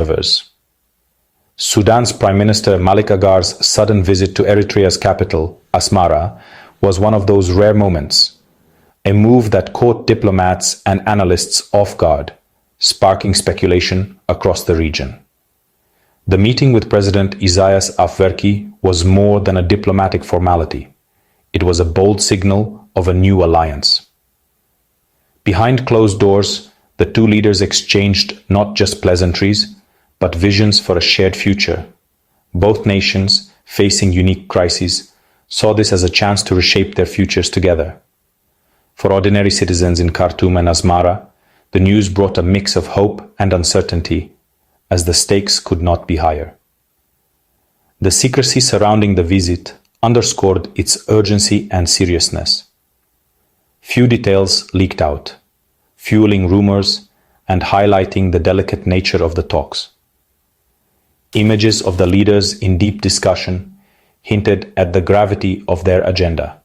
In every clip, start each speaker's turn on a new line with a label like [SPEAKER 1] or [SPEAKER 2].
[SPEAKER 1] observers. Sudan's Prime Minister Malik Agar's sudden visit to Eritrea's capital, Asmara, was one of those rare moments, a move that caught diplomats and analysts off guard, sparking speculation across the region. The meeting with President Isaias Afwerki was more than a diplomatic formality. It was a bold signal of a new alliance. Behind closed doors, the two leaders exchanged not just pleasantries, but visions for a shared future. Both nations, facing unique crises, saw this as a chance to reshape their futures together. For ordinary citizens in Khartoum and Asmara, the news brought a mix of hope and uncertainty, as the stakes could not be higher. The secrecy surrounding the visit underscored its urgency and seriousness. Few details leaked out, fueling rumors and highlighting the delicate nature of the talks. Images of the leaders in deep discussion hinted at the gravity of their agenda.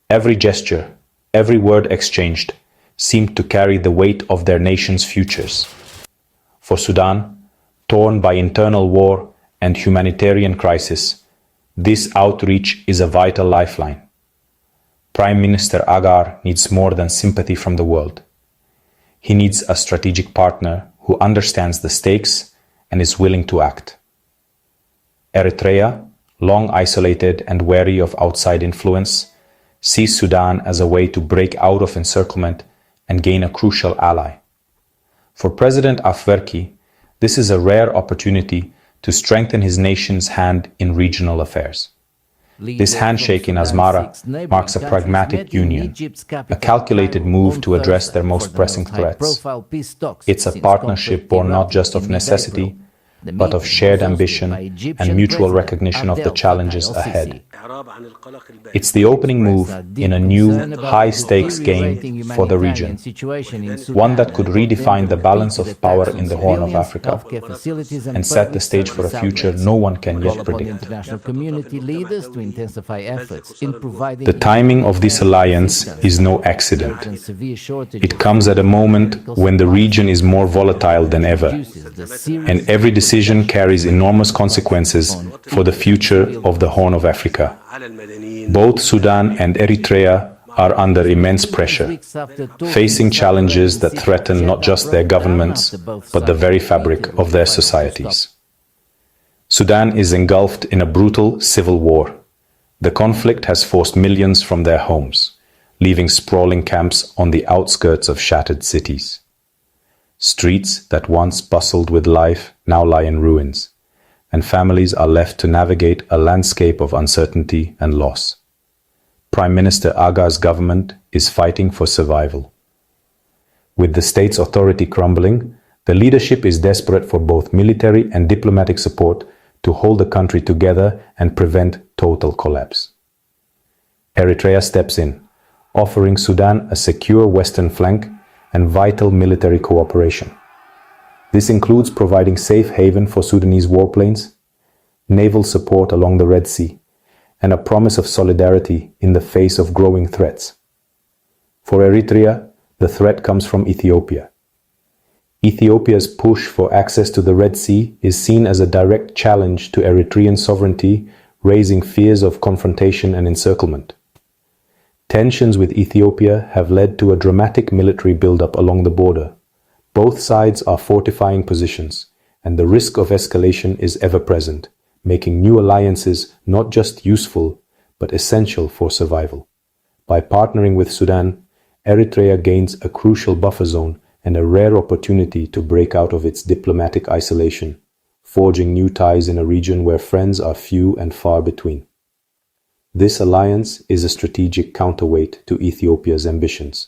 [SPEAKER 1] Every gesture, every word exchanged seemed to carry the weight of their nation's futures. For Sudan, torn by internal war and humanitarian crisis, this outreach is a vital lifeline. Prime Minister Agar needs more than sympathy from the world. He needs a strategic partner who understands the stakes and is willing to act. Eritrea, long isolated and wary of outside influence, sees Sudan as a way to break out of encirclement and gain a crucial ally. For President Afwerki, this is a rare opportunity to strengthen his nation's hand in regional affairs. This handshake in Asmara marks a pragmatic union, a calculated move to address their most pressing threats. It's a partnership born not just of necessity, but of shared ambition and mutual recognition of the challenges ahead. It's the opening move in a new, high-stakes game for the region, one that could redefine the balance of power in the Horn of Africa and set the stage for a future no one can yet predict. The timing of this alliance is no accident. It comes at a moment when the region is more volatile than ever, and every decision carries enormous consequences for the future of the Horn of Africa. Both Sudan and Eritrea are under immense pressure, facing challenges that threaten not just their governments, but the very fabric of their societies. Sudan is engulfed in a brutal civil war. The conflict has forced millions from their homes, leaving sprawling camps on the outskirts of shattered cities. Streets that once bustled with life now lie in ruins, and families are left to navigate a landscape of uncertainty and loss. Prime Minister Agar's government is fighting for survival. With the state's authority crumbling, the leadership is desperate for both military and diplomatic support to hold the country together and prevent total collapse. Eritrea steps in, offering Sudan a secure western flank and vital military cooperation. This includes providing safe haven for Sudanese warplanes, naval support along the Red Sea, and a promise of solidarity in the face of growing threats. For Eritrea, the threat comes from Ethiopia. Ethiopia's push for access to the Red Sea is seen as a direct challenge to Eritrean sovereignty, raising fears of confrontation and encirclement. Tensions with Ethiopia have led to a dramatic military buildup along the border. Both sides are fortifying positions, and the risk of escalation is ever present, making new alliances not just useful, but essential for survival. By partnering with Sudan, Eritrea gains a crucial buffer zone and a rare opportunity to break out of its diplomatic isolation, forging new ties in a region where friends are few and far between. This alliance is a strategic counterweight to Ethiopia's ambitions,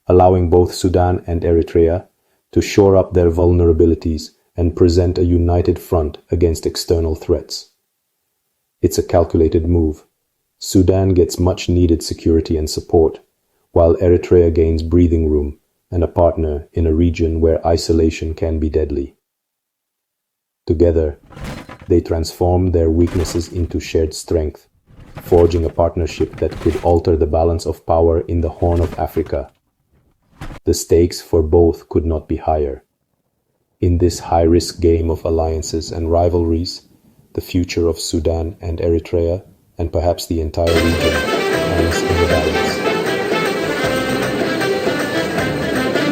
[SPEAKER 1] allowing both Sudan and Eritrea to shore up their vulnerabilities and present a united front against external threats. It's a calculated move. Sudan gets much-needed security and support, while Eritrea gains breathing room and a partner in a region where isolation can be deadly. Together, they transform their weaknesses into shared strength, forging a partnership that could alter the balance of power in the Horn of Africa. The stakes for both could not be higher. In this high-risk game of alliances and rivalries, the future of Sudan and Eritrea, and perhaps the entire region, hangs in the balance.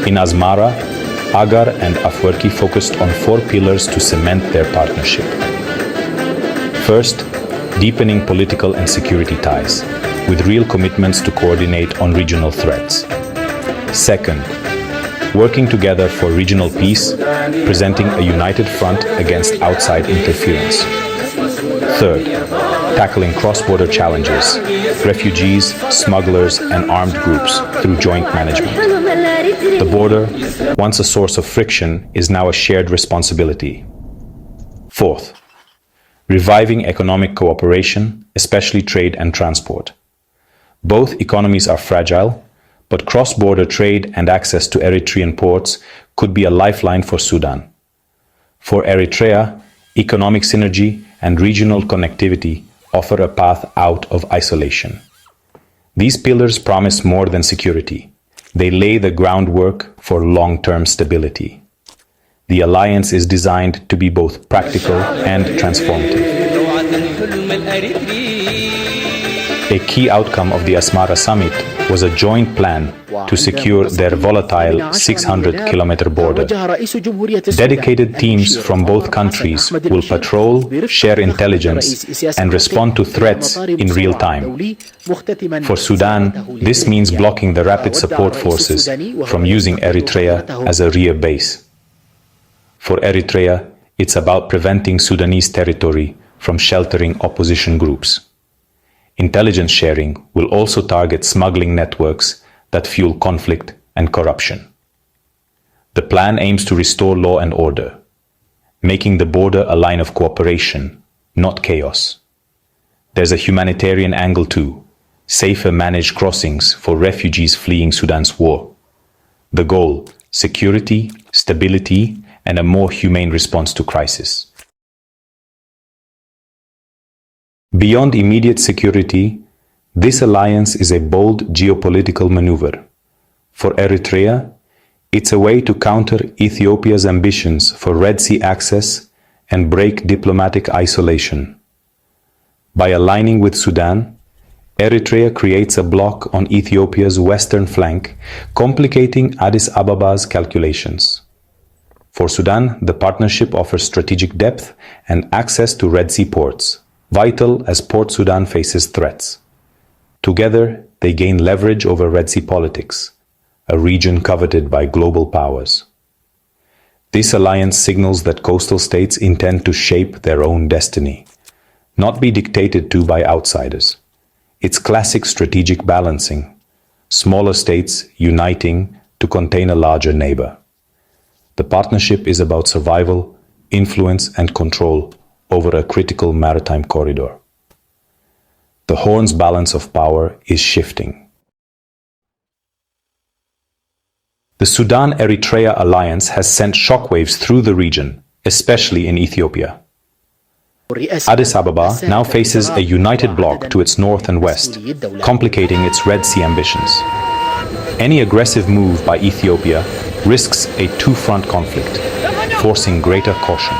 [SPEAKER 1] In Asmara, Agar and Afwerki focused on 4 pillars to cement their partnership. First, deepening political and security ties, with real commitments to coordinate on regional threats. Second, working together for regional peace, presenting a united front against outside interference. Third, tackling cross-border challenges, refugees, smugglers, and armed groups through joint management. The border, once a source of friction, is now a shared responsibility. Fourth, reviving economic cooperation, especially trade and transport. Both economies are fragile, but cross-border trade and access to Eritrean ports could be a lifeline for Sudan. For Eritrea, economic synergy and regional connectivity offer a path out of isolation. These pillars promise more than security. They lay the groundwork for long-term stability. The alliance is designed to be both practical and transformative. A key outcome of the Asmara summit was a joint plan to secure their volatile 600-kilometer border. Dedicated teams from both countries will patrol, share intelligence, and respond to threats in real time. For Sudan, this means blocking the rapid support forces from using Eritrea as a rear base. For Eritrea, it's about preventing Sudanese territory from sheltering opposition groups. Intelligence sharing will also target smuggling networks that fuel conflict and corruption. The plan aims to restore law and order, making the border a line of cooperation, not chaos. There's a humanitarian angle too, safer managed crossings for refugees fleeing Sudan's war. The goal, security, stability, and a more humane response to crisis. Beyond immediate security, this alliance is a bold geopolitical maneuver. For Eritrea, it's a way to counter Ethiopia's ambitions for Red Sea access and break diplomatic isolation. By aligning with Sudan, Eritrea creates a block on Ethiopia's western flank, complicating Addis Ababa's calculations. For Sudan, the partnership offers strategic depth and access to Red Sea ports, vital as Port Sudan faces threats. Together, they gain leverage over Red Sea politics, a region coveted by global powers. This alliance signals that coastal states intend to shape their own destiny, not be dictated to by outsiders. It's classic strategic balancing, smaller states uniting to contain a larger neighbor. The partnership is about survival, influence, and control over a critical maritime corridor. The Horn's balance of power is shifting. The Sudan-Eritrea alliance has sent shockwaves through the region, especially in Ethiopia. Addis Ababa now faces a united bloc to its north and west, complicating its Red Sea ambitions. Any aggressive move by Ethiopia risks a two-front conflict, forcing greater caution.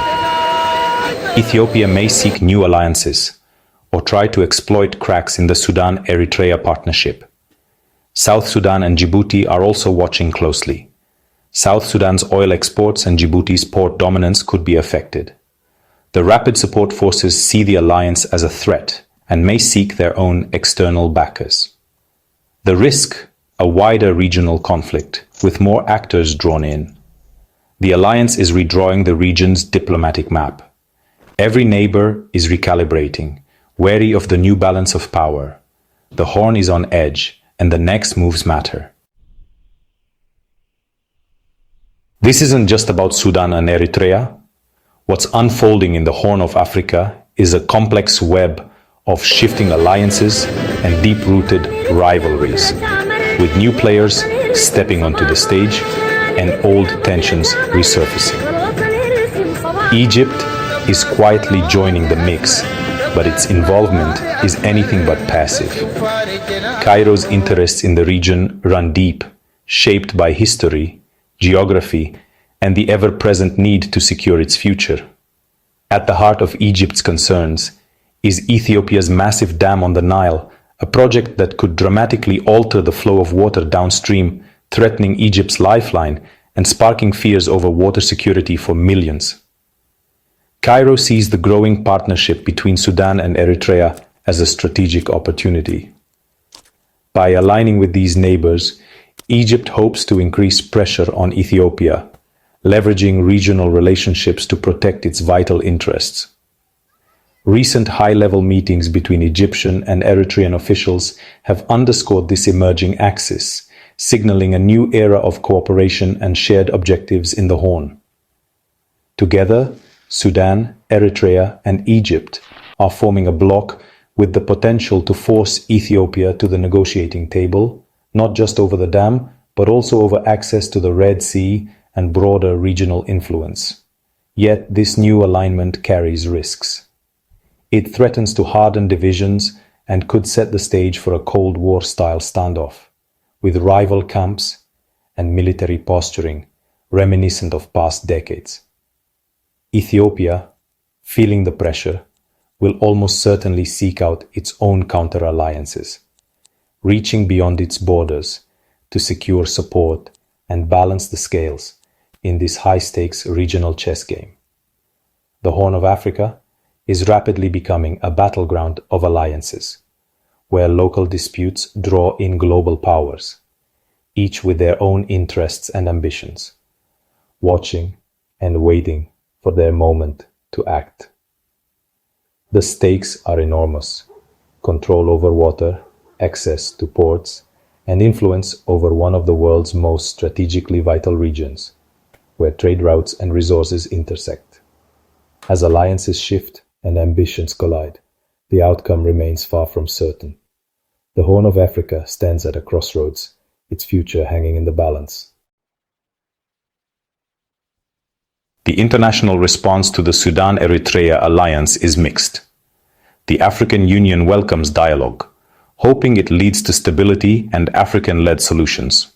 [SPEAKER 1] Ethiopia may seek new alliances or try to exploit cracks in the Sudan-Eritrea partnership. South Sudan and Djibouti are also watching closely. South Sudan's oil exports and Djibouti's port dominance could be affected. The rapid support forces see the alliance as a threat and may seek their own external backers. The risk, a wider regional conflict with more actors drawn in. The alliance is redrawing the region's diplomatic map. Every neighbor is recalibrating, wary of the new balance of power. The Horn is on edge, and the next moves matter. This isn't just about Sudan and Eritrea. What's unfolding in the Horn of Africa is a complex web of shifting alliances and deep-rooted rivalries, with new players stepping onto the stage and old tensions resurfacing. Egypt is quietly joining the mix, but its involvement is anything but passive. Cairo's interests in the region run deep, shaped by history, geography, and the ever-present need to secure its future. At the heart of Egypt's concerns is Ethiopia's massive dam on the Nile, a project that could dramatically alter the flow of water downstream, threatening Egypt's lifeline and sparking fears over water security for millions. Cairo sees the growing partnership between Sudan and Eritrea as a strategic opportunity. By aligning with these neighbors, Egypt hopes to increase pressure on Ethiopia, leveraging regional relationships to protect its vital interests. Recent high-level meetings between Egyptian and Eritrean officials have underscored this emerging axis, signaling a new era of cooperation and shared objectives in the Horn. Together, Sudan, Eritrea, and Egypt are forming a bloc with the potential to force Ethiopia to the negotiating table, not just over the dam, but also over access to the Red Sea and broader regional influence. Yet this new alignment carries risks. It threatens to harden divisions and could set the stage for a Cold War-style standoff, with rival camps and military posturing reminiscent of past decades. Ethiopia, feeling the pressure, will almost certainly seek out its own counter-alliances, reaching beyond its borders to secure support and balance the scales in this high-stakes regional chess game. The Horn of Africa is rapidly becoming a battleground of alliances, where local disputes draw in global powers, each with their own interests and ambitions, watching and waiting for their moment to act. The stakes are enormous: control over water, access to ports, and influence over one of the world's most strategically vital regions, where trade routes and resources intersect. As alliances shift and ambitions collide, the outcome remains far from certain. The Horn of Africa stands at a crossroads, its future hanging in the balance. The international response to the Sudan Eritrea alliance is mixed. The African Union welcomes dialogue, hoping it leads to stability and African-led solutions.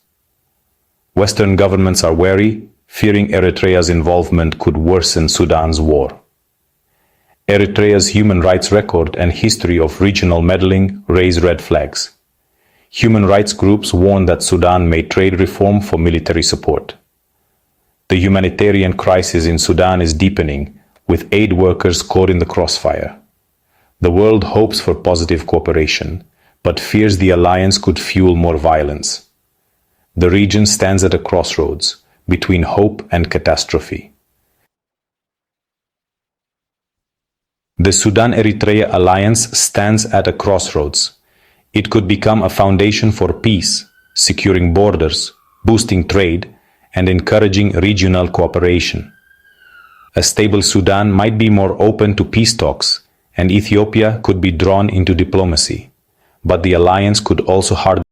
[SPEAKER 1] Western governments are wary, fearing Eritrea's involvement could worsen Sudan's war. Eritrea's human rights record and history of regional meddling raise red flags. Human rights groups warn that Sudan may trade reform for military support. The humanitarian crisis in Sudan is deepening, with aid workers caught in the crossfire. The world hopes for positive cooperation, but fears the alliance could fuel more violence. The region stands at a crossroads between hope and catastrophe. The Sudan-Eritrea alliance stands at a crossroads. It could become a foundation for peace, securing borders, boosting trade, and encouraging regional cooperation. A stable Sudan might be more open to peace talks, and Ethiopia could be drawn into diplomacy. But the alliance could also harden